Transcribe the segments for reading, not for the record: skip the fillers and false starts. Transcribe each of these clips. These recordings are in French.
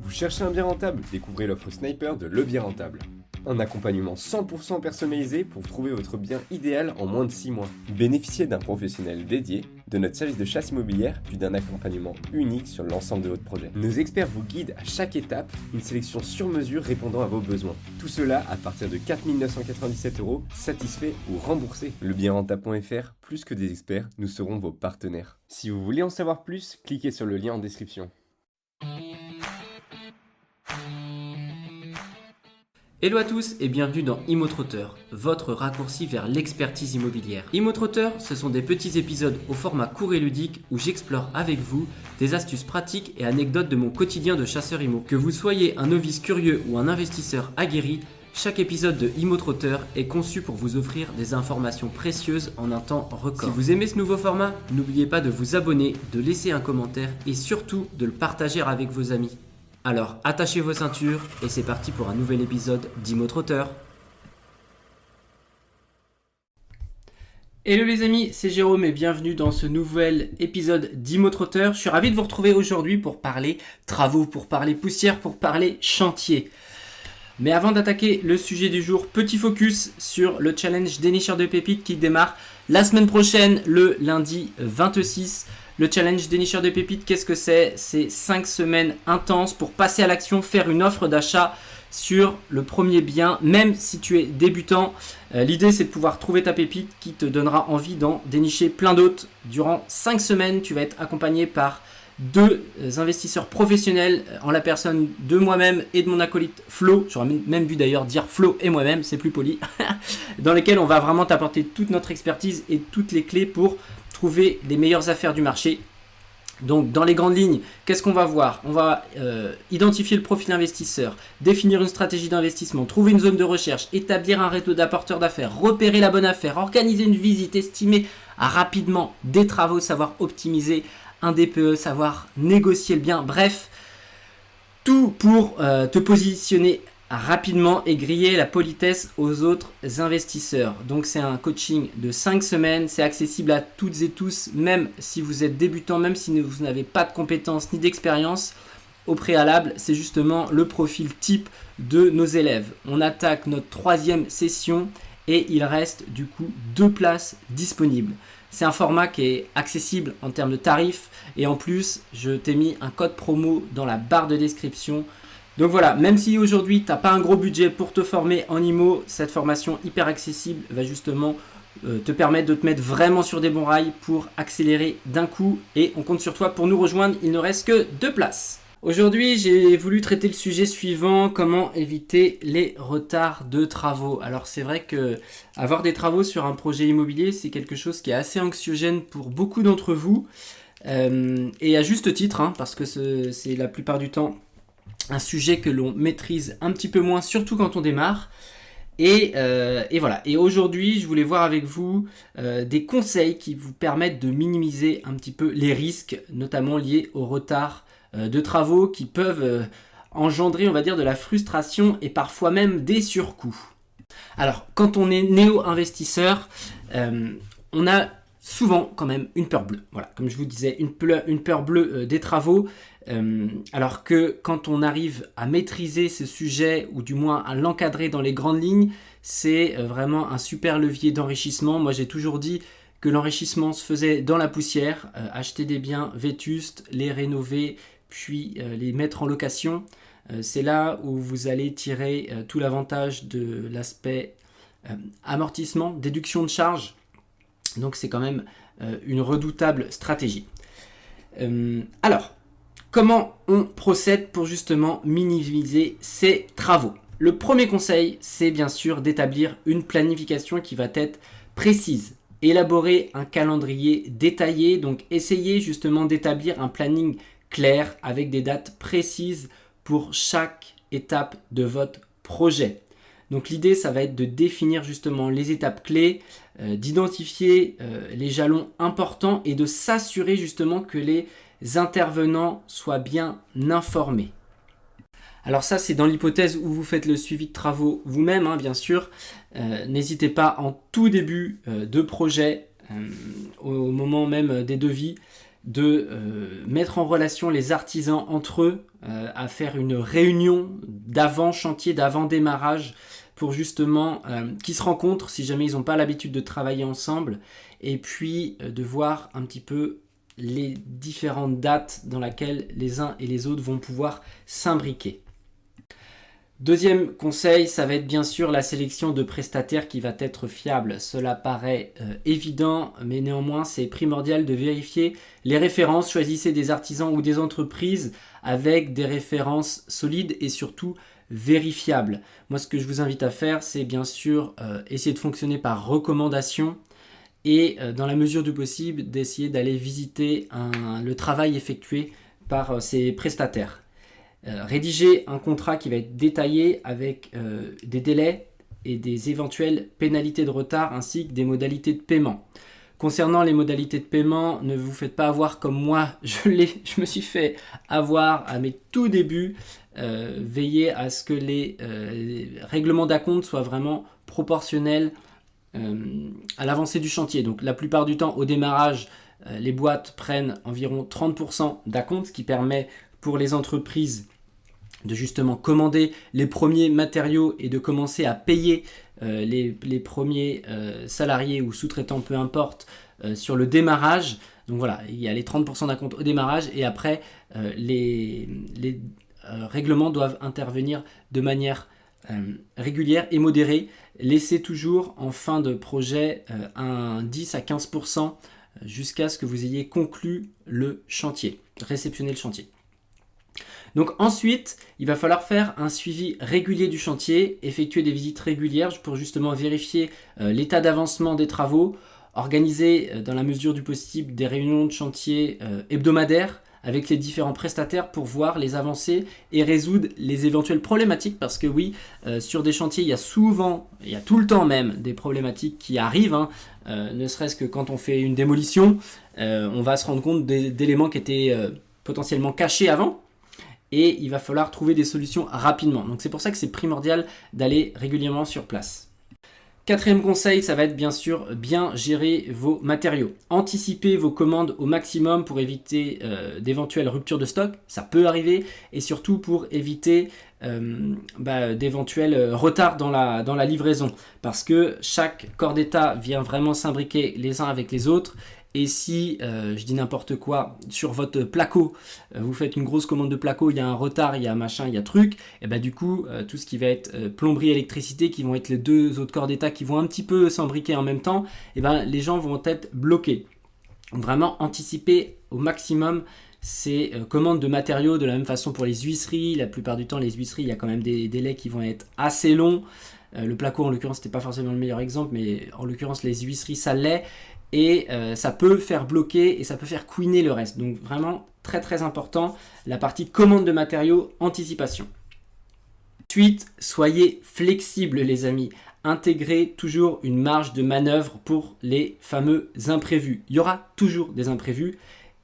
Vous cherchez un bien rentable? Découvrez l'offre Sniper de Le Bien Rentable. Un accompagnement 100% personnalisé pour trouver votre bien idéal en moins de 6 mois. Bénéficiez d'un professionnel dédié, de notre service de chasse immobilière, puis d'un accompagnement unique sur l'ensemble de votre projet. Nos experts vous guident à chaque étape, une sélection sur mesure répondant à vos besoins. Tout cela à partir de 4 997 €, satisfait ou remboursé. Lebienrentable.fr, plus que des experts, nous serons vos partenaires. Si vous voulez en savoir plus, cliquez sur le lien en description. Hello à tous et bienvenue dans ImmoTrotter, votre raccourci vers l'expertise immobilière. ImmoTrotter, ce sont des petits épisodes au format court et ludique où j'explore avec vous des astuces pratiques et anecdotes de mon quotidien de chasseur immo. Que vous soyez un novice curieux ou un investisseur aguerri, chaque épisode de ImmoTrotter est conçu pour vous offrir des informations précieuses en un temps record. Si vous aimez ce nouveau format, n'oubliez pas de vous abonner, de laisser un commentaire et surtout de le partager avec vos amis. Alors attachez vos ceintures et c'est parti pour un nouvel épisode d'ImmoTrotter. Hello les amis, c'est Jérôme et bienvenue dans ce nouvel épisode d'ImmoTrotter. Je suis ravi de vous retrouver aujourd'hui pour parler travaux, pour parler poussière, pour parler chantier. Mais avant d'attaquer le sujet du jour, petit focus sur le challenge dénicheur de pépites qui démarre la semaine prochaine, le lundi 26. Le challenge dénicheur de pépites, qu'est-ce que c'est? C'est 5 semaines intenses pour passer à l'action, faire une offre d'achat sur le premier bien, même si tu es débutant. L'idée, c'est de pouvoir trouver ta pépite qui te donnera envie d'en dénicher plein d'autres. Durant 5 semaines, tu vas être accompagné par 2 investisseurs professionnels en la personne de moi-même et de mon acolyte Flo. J'aurais même dû d'ailleurs dire Flo et moi-même, c'est plus poli. Dans lesquels on va vraiment t'apporter toute notre expertise et toutes les clés pour trouver les meilleures affaires du marché. Donc dans les grandes lignes, qu'est-ce qu'on va voir? On va identifier le profil investisseur, définir une stratégie d'investissement, trouver une zone de recherche, établir un réseau d'apporteurs d'affaires, repérer la bonne affaire, organiser une visite, estimer rapidement des travaux, savoir optimiser un DPE, savoir négocier le bien, bref, tout pour te positionner rapidement et griller la politesse aux autres investisseurs. Donc c'est un coaching de 5 semaines, c'est accessible à toutes et tous, même si vous êtes débutant, même si vous n'avez pas de compétences ni d'expérience. Au préalable, c'est justement le profil type de nos élèves. On attaque notre 3e session et il reste du coup 2 places disponibles. C'est un format qui est accessible en termes de tarifs et en plus, je t'ai mis un code promo dans la barre de description. Donc voilà, même si aujourd'hui tu n'as pas un gros budget pour te former en IMO, cette formation hyper accessible va justement te permettre de te mettre vraiment sur des bons rails pour accélérer d'un coup et on compte sur toi pour nous rejoindre, il ne reste que 2 places. Aujourd'hui, j'ai voulu traiter le sujet suivant, comment éviter les retards de travaux. Alors c'est vrai que avoir des travaux sur un projet immobilier, c'est quelque chose qui est assez anxiogène pour beaucoup d'entre vous et à juste titre, hein, parce que c'est la plupart du temps un sujet que l'on maîtrise un petit peu moins, surtout quand on démarre. Et voilà. Et aujourd'hui, je voulais voir avec vous des conseils qui vous permettent de minimiser un petit peu les risques, notamment liés au retard de travaux qui peuvent engendrer, on va dire, de la frustration et parfois même des surcoûts. Alors, quand on est néo-investisseur, on a souvent quand même une peur bleue. Voilà, comme je vous disais, une peur bleue des travaux. Alors que quand on arrive à maîtriser ce sujet ou du moins à l'encadrer dans les grandes lignes, c'est vraiment un super levier d'enrichissement. Moi j'ai toujours dit que l'enrichissement se faisait dans la poussière, acheter des biens vétustes, les rénover, puis les mettre en location. C'est là où vous allez tirer tout l'avantage de l'aspect amortissement, déduction de charges. Donc c'est quand même une redoutable stratégie. Alors, comment on procède pour justement minimiser ces travaux? Le premier conseil, c'est bien sûr d'établir une planification qui va être précise. Élaborer un calendrier détaillé, donc essayez justement d'établir un planning clair avec des dates précises pour chaque étape de votre projet. Donc l'idée, ça va être de définir justement les étapes clés, d'identifier les jalons importants et de s'assurer justement que les intervenants soient bien informés. Alors ça, c'est dans l'hypothèse où vous faites le suivi de travaux vous-même, hein, bien sûr. N'hésitez pas en tout début de projet, au moment même des devis, de mettre en relation les artisans entre eux, à faire une réunion d'avant chantier, d'avant démarrage, pour justement qu'ils se rencontrent si jamais ils n'ont pas l'habitude de travailler ensemble, et puis de voir un petit peu les différentes dates dans lesquelles les uns et les autres vont pouvoir s'imbriquer. Deuxième conseil, ça va être bien sûr la sélection de prestataires qui va être fiable. Cela paraît évident, mais néanmoins c'est primordial de vérifier les références. Choisissez des artisans ou des entreprises avec des références solides et surtout vérifiables. Moi, ce que je vous invite à faire, c'est bien sûr essayer de fonctionner par recommandation et dans la mesure du possible d'essayer d'aller visiter le travail effectué par ces prestataires. Rédiger un contrat qui va être détaillé avec des délais et des éventuelles pénalités de retard ainsi que des modalités de paiement. Concernant les modalités de paiement, ne vous faites pas avoir comme moi, je me suis fait avoir à mes tout débuts. Veillez à ce que les règlements d'acompte soient vraiment proportionnels à l'avancée du chantier. Donc la plupart du temps au démarrage, les boîtes prennent environ 30% d'acompte, ce qui permet pour les entreprises de justement commander les premiers matériaux et de commencer à payer les premiers salariés ou sous-traitants, peu importe, sur le démarrage. Donc voilà, il y a les 30% d'acompte au démarrage et après les règlements doivent intervenir de manière régulière et modérée. Laissez toujours en fin de projet un 10 à 15% jusqu'à ce que vous ayez conclu le chantier, réceptionné le chantier. Donc ensuite, il va falloir faire un suivi régulier du chantier, effectuer des visites régulières pour justement vérifier l'état d'avancement des travaux, organiser dans la mesure du possible des réunions de chantier hebdomadaires avec les différents prestataires pour voir les avancées et résoudre les éventuelles problématiques, parce que oui, sur des chantiers, il y a tout le temps même des problématiques qui arrivent, ne serait-ce que quand on fait une démolition, on va se rendre compte d'éléments qui étaient potentiellement cachés avant. Et il va falloir trouver des solutions rapidement. Donc c'est pour ça que c'est primordial d'aller régulièrement sur place. Quatrième conseil, ça va être bien sûr bien gérer vos matériaux. Anticipez vos commandes au maximum pour éviter d'éventuelles ruptures de stock. Ça peut arriver. Et surtout pour éviter d'éventuels retards dans la livraison. Parce que chaque corps d'état vient vraiment s'imbriquer les uns avec les autres. Et si, je dis n'importe quoi, sur votre placo, vous faites une grosse commande de placo, il y a un retard, il y a machin, il y a truc, et du coup, tout ce qui va être plomberie, électricité, qui vont être les deux autres corps d'état qui vont un petit peu s'embriquer en même temps, les gens vont être bloqués. Donc vraiment, anticiper au maximum ces commandes de matériaux, de la même façon pour les huisseries. La plupart du temps, les huisseries, il y a quand même des délais qui vont être assez longs. Le placo, en l'occurrence, c'était pas forcément le meilleur exemple, mais en l'occurrence, les huisseries, ça l'est. Et ça peut faire bloquer et ça peut faire couiner le reste. Donc vraiment très très important, la partie commande de matériaux, anticipation. Ensuite, soyez flexibles les amis. Intégrez toujours une marge de manœuvre pour les fameux imprévus. Il y aura toujours des imprévus.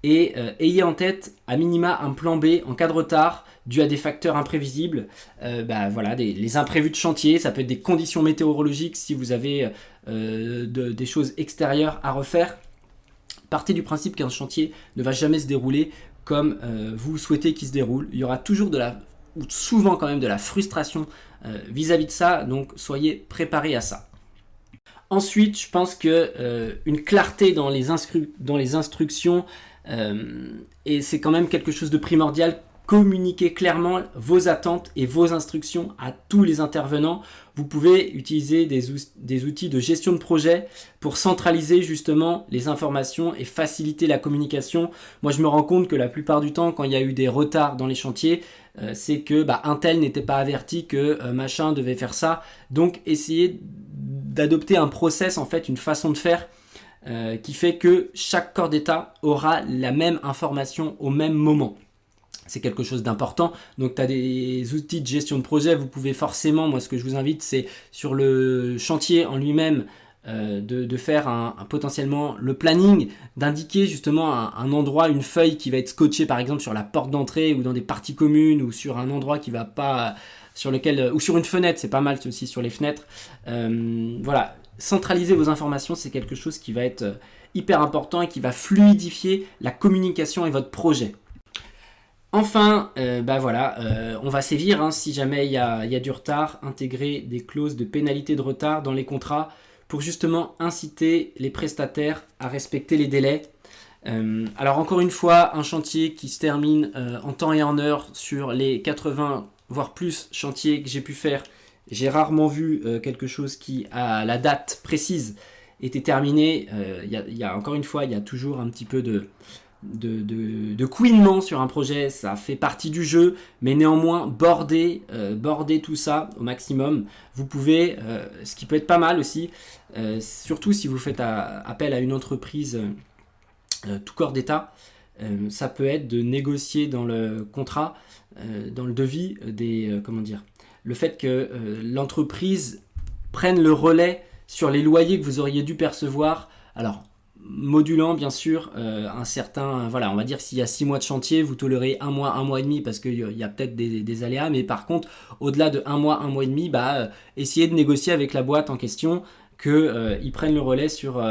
Et ayez en tête à minima un plan B en cas de retard dû à des facteurs imprévisibles. Les imprévus de chantier, ça peut être des conditions météorologiques si vous avez des choses extérieures à refaire. Partez du principe qu'un chantier ne va jamais se dérouler comme vous souhaitez qu'il se déroule. Il y aura toujours souvent quand même de la frustration vis-à-vis de ça, donc soyez préparés à ça. Ensuite, je pense que une clarté dans les instructions, et c'est quand même quelque chose de primordial. Communiquez clairement vos attentes et vos instructions à tous les intervenants. Vous pouvez utiliser des outils de gestion de projet pour centraliser justement les informations et faciliter la communication. Moi, je me rends compte que la plupart du temps, quand il y a eu des retards dans les chantiers, c'est que un tel n'était pas averti que machin devait faire ça. Donc, essayez d'adopter un process, en fait, une façon de faire qui fait que chaque corps d'état aura la même information au même moment. C'est quelque chose d'important. Donc, tu as des outils de gestion de projet. Vous pouvez forcément, moi, ce que je vous invite, c'est sur le chantier en lui-même, de faire potentiellement le planning, d'indiquer justement un endroit, une feuille qui va être scotchée, par exemple, sur la porte d'entrée ou dans des parties communes ou sur un endroit qui va pas, sur lequel, ou sur une fenêtre, c'est pas mal aussi sur les fenêtres. Voilà. Centraliser vos informations, c'est quelque chose qui va être hyper important et qui va fluidifier la communication et votre projet. Enfin, on va sévir si jamais il y a du retard, intégrer des clauses de pénalité de retard dans les contrats pour justement inciter les prestataires à respecter les délais. Alors encore une fois, un chantier qui se termine en temps et en heure sur les 80 voire plus chantiers que j'ai pu faire, j'ai rarement vu quelque chose qui à la date précise était terminé. Il y a encore une fois, il y a toujours un petit peu de couinement sur un projet, ça fait partie du jeu, mais néanmoins border tout ça au maximum. Vous pouvez, ce qui peut être pas mal aussi, surtout si vous faites appel à une entreprise tout corps d'État, ça peut être de négocier dans le contrat, dans le devis, le fait que l'entreprise prenne le relais sur les loyers que vous auriez dû percevoir. Alors, modulant bien sûr un certain, on va dire s'il y a 6 mois de chantier, vous tolérez un mois et demi parce qu'il y a peut-être des aléas, mais par contre au-delà de un mois et demi, essayez de négocier avec la boîte en question qu'ils prennent le relais sur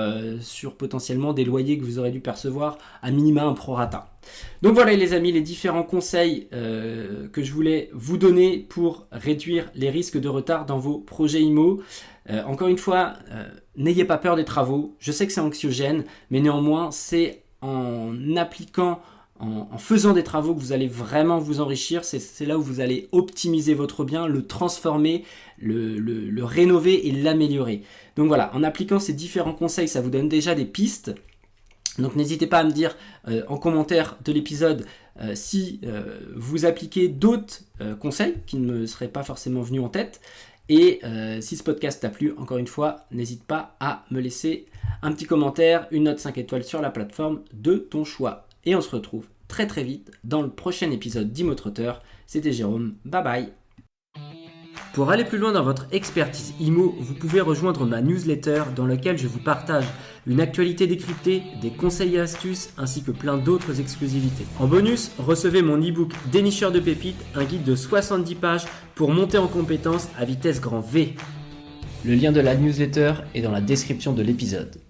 potentiellement des loyers que vous aurez dû percevoir à minima un prorata. Donc voilà les amis, les différents conseils que je voulais vous donner pour réduire les risques de retard dans vos projets IMO. Encore une fois, n'ayez pas peur des travaux. Je sais que c'est anxiogène, mais néanmoins, c'est en appliquant, en faisant des travaux que vous allez vraiment vous enrichir. C'est là où vous allez optimiser votre bien, le transformer, le rénover et l'améliorer. Donc voilà, en appliquant ces différents conseils, ça vous donne déjà des pistes. Donc n'hésitez pas à me dire en commentaire de l'épisode si vous appliquez d'autres conseils qui ne me seraient pas forcément venus en tête. Et si ce podcast t'a plu, encore une fois, n'hésite pas à me laisser un petit commentaire, une note 5 étoiles sur la plateforme de ton choix. Et on se retrouve très très vite dans le prochain épisode d'IMO-Trotteur. C'était Jérôme, bye bye. Pour aller plus loin dans votre expertise IMO, vous pouvez rejoindre ma newsletter dans laquelle je vous partage une actualité décryptée, des conseils et astuces ainsi que plein d'autres exclusivités. En bonus, recevez mon e-book Dénicheur de pépites, un guide de 70 pages pour monter en compétences à vitesse grand V. Le lien de la newsletter est dans la description de l'épisode.